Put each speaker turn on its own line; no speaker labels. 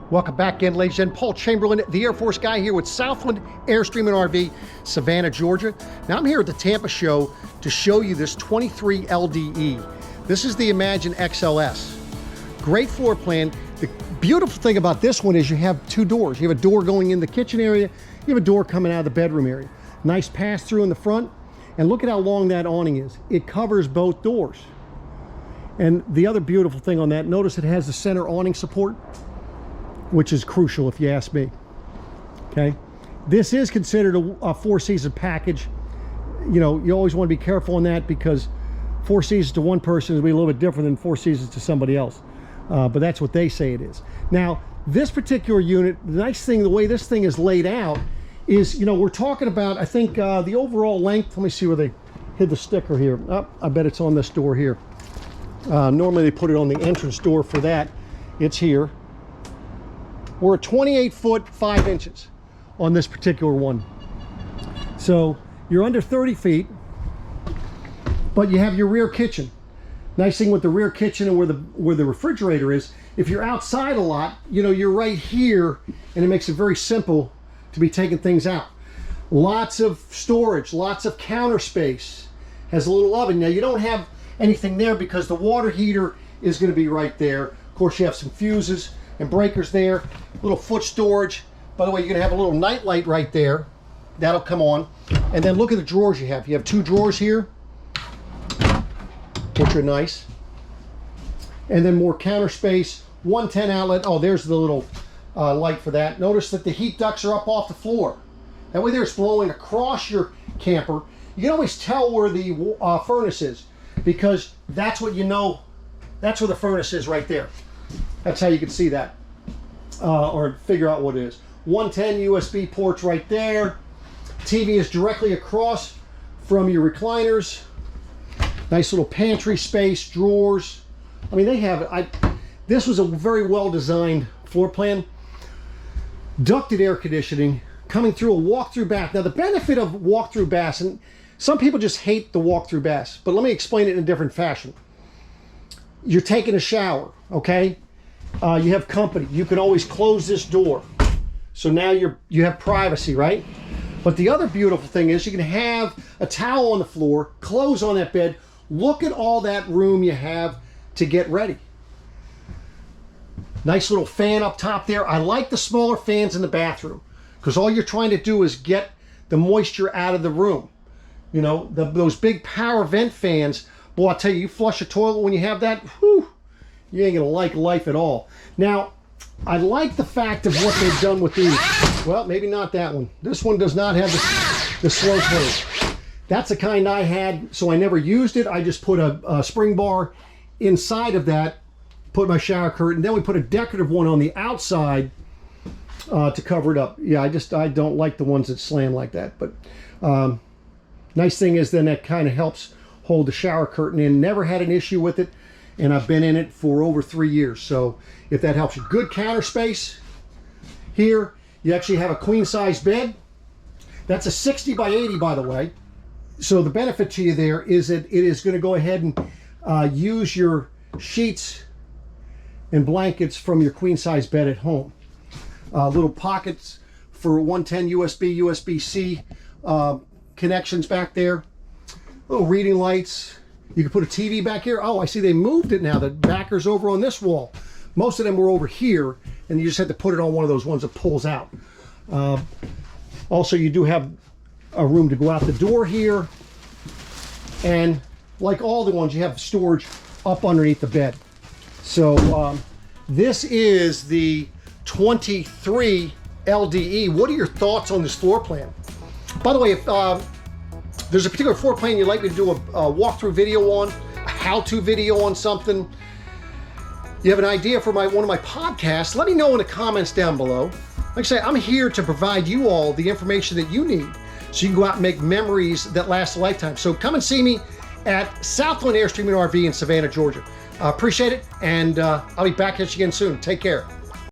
Welcome back again, ladies and gentlemen. 𝗏𝚘𝚅𝚡, the Air Force guy here with Southland Airstream and RV, Savannah, Georgia. Now I'm here at the Tampa show to show you this 23 LDE. This is the Imagine XLS. Great floor plan. The beautiful thing about this one is you have two doors. You have a door going in the kitchen area. You have a door coming out of the bedroom area. Nice pass through in the front. And look at how long that awning is. It covers both doors. And the other beautiful thing on that, notice it has the center awning support, which is crucial if you ask me. Okay, this is considered a four-season package. You know, you always want to be careful on that because 4 seasons to one person is going to be a little bit different than 4 seasons to somebody else. But that's what they say it is. Now, this particular unit, the nice thing, the way this thing is laid out is, you know, we're talking about, I think, the overall length. Let me see where they hid the sticker here. Oh, I bet it's on this door here. Normally they put it on the entrance door for that. It's here. We're at 28 foot 5 inches on this particular one. So you're under 30 feet, but you have your rear kitchen. Nice thing with the rear kitchen and where the refrigerator is, if you're outside a lot, you know, you're right here and it makes it very simple to be taking things out. Lots of storage, lots of counter space. Has a little oven. Now you don't have anything there because the water heater is going to be right there. Of course, you have some fuses and breakers there. Little foot storage. By the way, you're going to have a little night light right there. That'll come on. And then look at the drawers you have. You have 2 drawers here, which are nice. And then more counter space. 110 outlet. Oh, there's the little light for that. Notice that the heat ducts are up off the floor. That way there's blowing across your camper. You can always tell where the furnace is because that's what you know. That's where the furnace is right there. That's how you can see that or figure out what it is. 110 USB ports right there. TV is directly across from your recliners. Nice little pantry space, drawers. I mean, they have, this was a very well designed floor plan. Ducted air conditioning coming through a walk-through bath. Now the benefit of walk-through baths, and some people just hate the walk-through baths, but let me explain it in a different fashion. You're taking a shower, okay? You have company. You can always close this door. So now you have privacy, right? But the other beautiful thing is you can have a towel on the floor, clothes on that bed. Look at all that room you have to get ready. Nice little fan up top there. I like the smaller fans in the bathroom because all you're trying to do is get the moisture out of the room. You know, those big power vent fans, boy, I'll tell you, you flush a toilet when you have that, whew, you ain't gonna like life at all. Now, I like the fact of what they've done with these. Well, maybe not that one. This one does not have the slow close. That's the kind I had, so I never used it. I just put a spring bar inside of that, put my shower curtain, then we put a decorative one on the outside to cover it up. Yeah, I don't like the ones that slam like that, but nice thing is then that kind of helps hold the shower curtain in. Never had an issue with it, and I've been in it for over 3 years. So if that helps you. Good counter space. Here, you actually have a queen size bed. That's a 60 by 80, by the way. So the benefit to you there is that it is going to go ahead and use your sheets and blankets from your queen size bed at home. Little pockets for 110 USB, USB-C connections back there. Little reading lights. You can put a TV back here. Oh, I see they moved it now. The backer's over on this wall. Most of them were over here, and you just had to put it on one of those ones that pulls out. Also, you do have a room to go out the door here. And like all the ones, you have storage up underneath the bed. So this is the 23 LDE. What are your thoughts on this floor plan? By the way, if there's a particular floor plan you'd like me to do a walkthrough video on, a how-to video on something, you have an idea for one of my podcasts, let me know in the comments down below. Like I say, I'm here to provide you all the information that you need so you can go out and make memories that last a lifetime. So come and see me at Southland Airstream and RV in Savannah, Georgia. Appreciate it, and I'll be back at you again soon. Take care.